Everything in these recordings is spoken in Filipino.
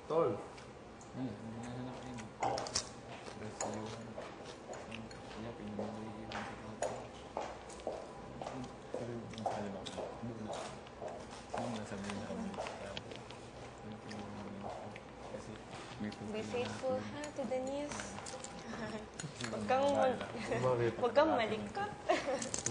Tol. Be faithful to the news. Huwag kang malikot.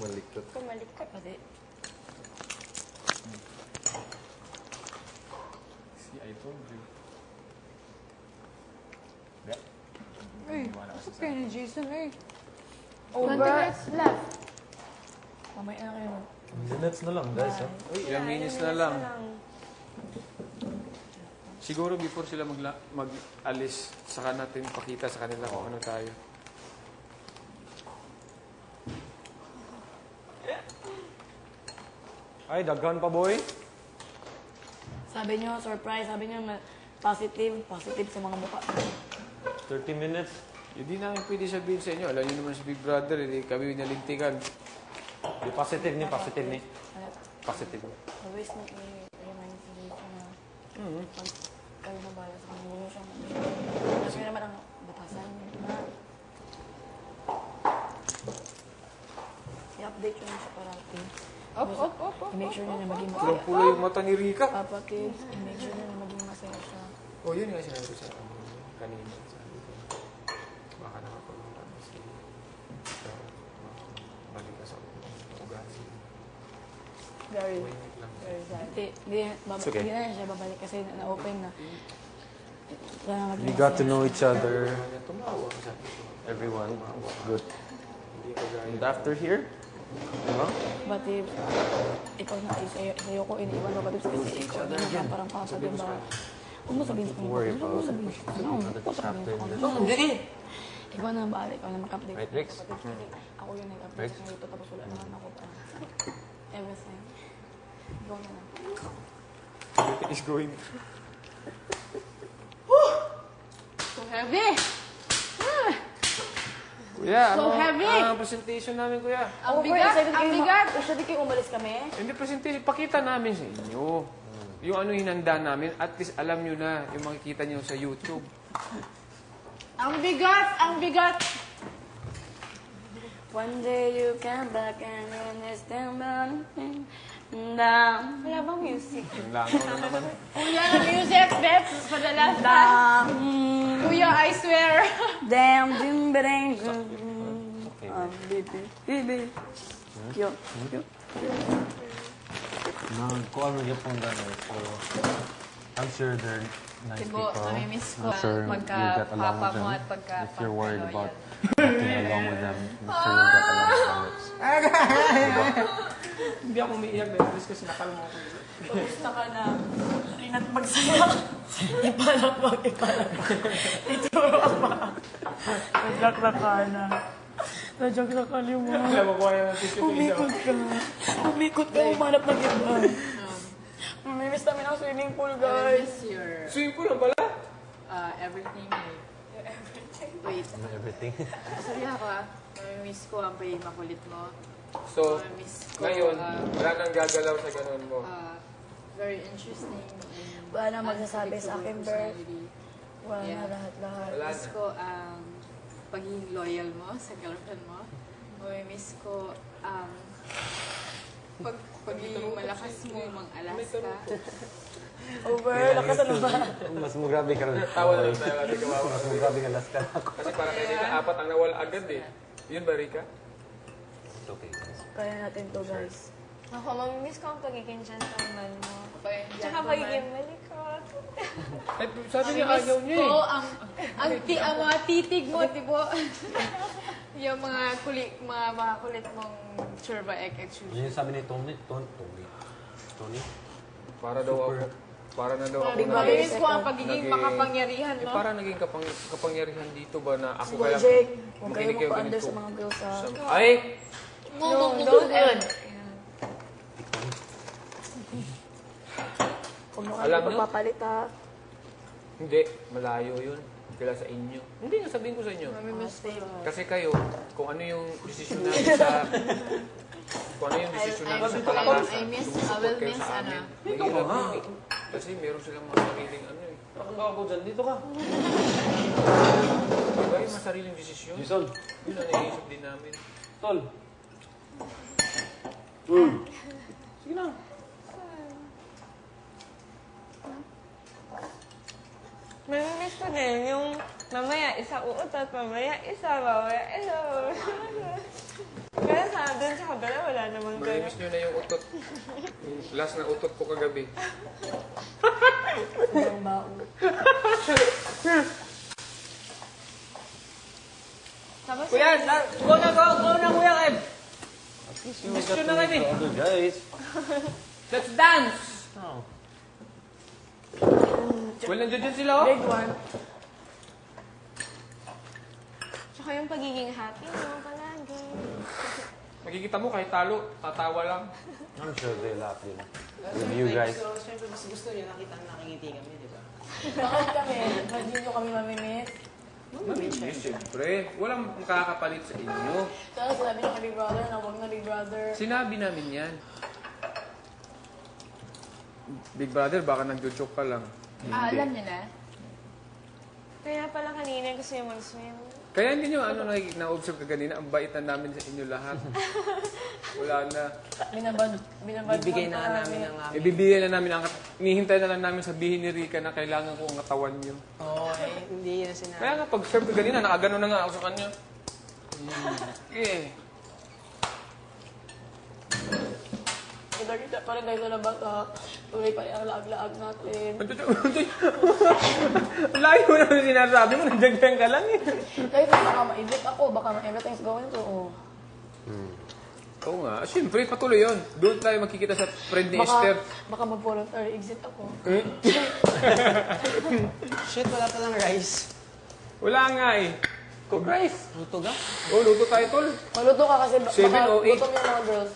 Malikot. Huwag kang malikot. See, I told you. Uy, pasok kayo ni Jason, eh. 20 minutes left. Mamaya na kayo. Minutes na lang, guys. Uy, ilang minutes na lang. Siguro before sila mag-alis, saka natin pakita sa kanila kung ano tayo. Ay, daghan pa, boy. Sabi nyo, surprise. Sabi nyo, positive sa mga mukha. 30 minutes. Hindi namin pwede sabihin sa inyo. Alam niyo naman si Big Brother, hindi kami nalintikan. Di positive ni. Positive. Always remind si Jason na pag kayo na bala sa kanila, huwag siyang kasi naman ang batasan na i-update yun siya parati. I-make sure niya na maging masaya. Pulang-pula yung mata ni Rika. Kapatid, i-make sure niya na maging masaya siya. Oh, yun nga sinabi ko sa kanina. Sabi ko, baka nakapagpunta na si balik ka sa ugali. Very Wait lang. sad. Hindi na siya babalik kasi na-open na. We got to know each other. Tumawa. Sabi ko, Everyone. Good. hindi ko gaya. And after here? But if ikaw na sa'yo ko iniiwan mo, but if ikaw na naman parang papa, diba? Huwag mo sabihin sa kanya. Worry Huwag mo about sabihin sa kanya. Huwag mo sabihin sa kanya. Hindi! Ikaw na balik. Ikaw na mag-update. Right, Rex? Ako yung nag-update sa dito, tapos wala naman ako pa. Everything. Ikaw na lang. Everything is going. So heavy! Kuya, So heavy! ang presentation namin, kuya. Ang bigat! Ang bigat! Excited kayo umalis kami? Hindi presentation, pakita namin sa inyo. Yung ano hinanda namin, at least alam nyo na yung makikita nyo sa YouTube. Ang bigat! Ang bigat! One day you come back and understand down. Wala bang music? Yung langaw na naman. Kuya, music, Beth, for the last time. Kuya, I swear. Damn, ding, bang, baby. Yo. Nagkuhan mo yung pong gano'n. So, I'm sure they're nice Tibo, people. namimiss ko I'm sure you'll get along papa with mo them. at pagka If you're worried loyal. about getting along with them, I'm sure you'll get along with them. Hindi ako umiiyak dahil kasi nakalmo ko. Kamusta ka na? Inat magsaya. Ipalak. Ituro ako. Naglak-laka na. Naglak-laka yung mga. Alam mo ko kaya natin siya Umikot ka. Umanap ng iba. Mamimiss namin ang swimming pool, guys. Your Swimming pool lang pala? everything. Wait, Everything. sorry ako Mamimiss ko ang pay makulit mo. So, Mamimiss ko, ngayon, wala nang gagalaw sa ganun mo. very interesting. Wala na magsasabi sa akin, Bert. personality. Wala Yeah. na lahat-lahat. Wala Miss na. ko ang pagiging loyal mo sa girlfriend mo. Mamimiss ko ang pagiging malakas mo mang-Alaska. Over, lakas na ba? Mas grabe ka rin. Tawa na lang tayo kasi kawawa. Mas grabe ka last ka ako. Kasi parang kanina apat ang nawala agad eh. Yun ba, Rika? It's okay, guys. Kaya natin to, guys. Ako, mamimiss ko ang pagiging gentleman mo. Tsaka Gentleman. pagiging malikot. Ay, sabi niya ayaw niya eh. Oo, ang mga titig mo, di ba? Yung mga kulit mong churba ek Yun yung sabi ni Tony. Para daw ako. Para na daw ako na. Mamimiss ko ang pagiging Naging- makapangyarihan Eh, mo. parang naging kapangyarihan dito ba na ako Boy kaya Jake, huwag kayo makinig kayo magpa-under ganito. sa mga girls, ha? Ay! Don't ever. Huwag mo Alam kami nyo? pagpapalit, ha? Hindi, malayo yun. Kaya sa inyo. Hindi nga sabihin ko sa inyo. Mamimiss ko. Kasi kayo, kung ano yung desisyon namin sa... Kung ano yung desisyon namin sa palabas. I will miss, kayo sa amin. ano. Mahirap yun eh. Kasi meron silang mga sariling ano eh. Bakit ba ako dyan? Dito ka. Diba yung mga sariling desisyon? Jason. Yun ang naiisip din namin. Tol. Sige na. Mamimiss ko din yung mamaya isa uutot, mamaya isa, mamaya isa. Kaya sa dun sa kabila, wala namang gano'n. Mamimiss nyo na yung utot. Last na utot ko kagabi. Sobrang bao. Tapos Kuya, go na kuya Kev. Miss you na kami. Guys. Let's dance! Oh. Well, nandiyan dyan sila oh. Grade 1. Tsaka yung pagiging happy mo palagi. Makikita mo kahit talo, tatawa lang. I'm sure they laugh din. With you guys. So, syempre, mas gusto nyo nakikiti kami, di ba? Bakit kami? Hindi nyo kami mamimiss. Mamimiss, siyempre. Walang makakapalit sa inyo. Kaya sinabi niyo kay Big Brother na huwag na Big Brother. Sinabi namin yan. Big Brother, baka nag-joke ka lang. Alam niyo na? Kaya pala kanina gusto yung mag-swim. Kaya hindi nyo na-observe ka kanina, ang bait na namin sa inyo lahat. Wala na. Binabad Bibigay na nga namin ang aming... Ibibigay na namin ang... Nihintay na lang namin sabihin ni Rika na kailangan ko ang katawan nyo. Oo, hindi na sinabi. Kaya nga, pag-serve ka kanina, nakagano na nga ako sa kanya. Eh. Kita pa rin tayo sa labas ha. Tuloy pa rin ang laag-laag natin. Layo mo naman sinasabi mo, nandiyan ka lang eh. Kahit baka ma-edit ako, baka everything's going to. Oo nga, siyempre, patuloy yun. Doon tayo magkikita sa friend ni Esther. Baka mag-voluntary exit ako. Shit, wala pa lang rice. Wala nga eh. Cook rice. Luto ga? Oh, luto tayo, tol. Maluto ka kasi baka 7 o 8. gutom yung mga girls.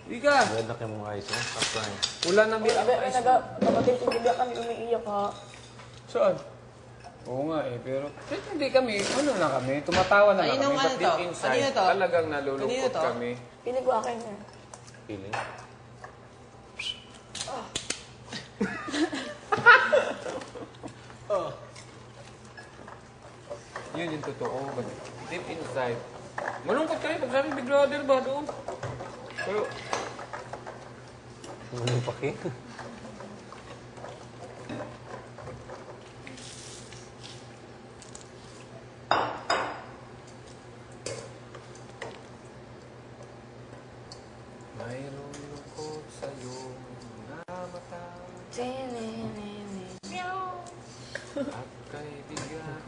Rika, Ganda kayo mga eyes, eh. Tapos na. wala nang bilang May kapatid yung bibig kami umiiyak ha. Saan? Oo nga eh, pero hindi kami, ano na kami, tumatawa na lang Kaninong kami, ano but to? deep inside, Kanino to? talagang Kanino nalulungkot to? kami. Pinig ko akin eh. Feeling. Yun yung totoo, but deep inside. Malungkot kami pag sabi Big Brother ba doon? Pero, Ano yung paki? mayroong lungkot sa'yo mga mata at kaibigan.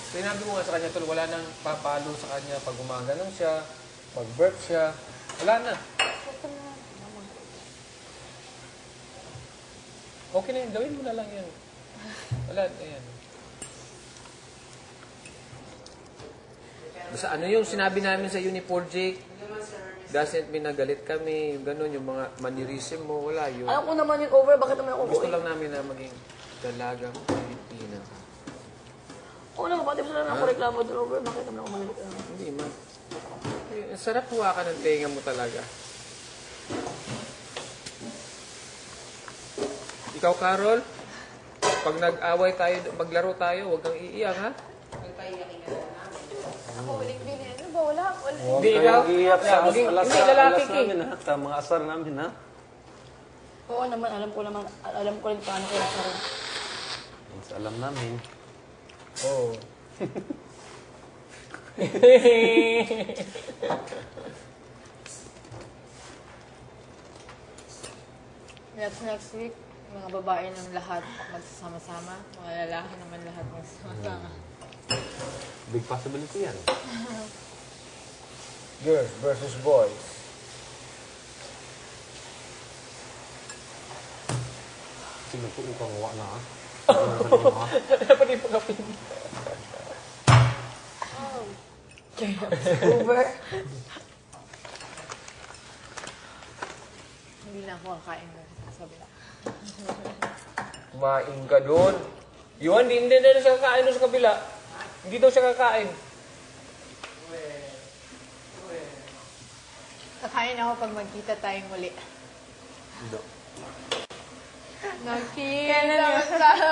Sinabi ko nga sa kanya, tol, wala nang papalo sa kanya pag gumaganon siya, pag burp siya, wala na. Okay na yun, gawin mo na lang yan. Wala, ayan. Basta ano yung sinabi namin sa Unifor Jake, doesn't mean nagalit kami, yung gano'n, yung mga mannerism mo, wala yun. Alam ko naman yung over, bakit naman ako Gusto lang namin na maging dalagang Pilipina. Oo naman, pati mo na ako reklamo doon over, bakit naman ako mag-reklamo? Hindi man. Eh, sarap huwakan ng tenga mo talaga. Ikaw, Carol, pag nag-away tayo, maglaro tayo, huwag kang iiyak, ha? Ako, uling bili. Ano ba? Wala. Huwag Hindi, ikaw? kayong iiyak sa Hindi, alas hindi, lalaki ka eh. namin, ha? Sa mga asar namin, ha? Oo naman, alam ko rin paano kaya karoon. Yes, alam namin. Oo. Next week, mga babae ng lahat magsasama-sama. Mga lalaki naman lahat magsasama-sama. Big possibility yan. Girls versus boys. Sino po ukang wa na, ha? Dapat yung pagkapin. Over. Hindi na ako kakain doon. Sabi na. Kumain ka doon. Yun, hindi na siya kakain doon sa kabila. Hindi daw siya kakain. Kakain ako pag magkita tayong muli. Hindi. Nakita tayo.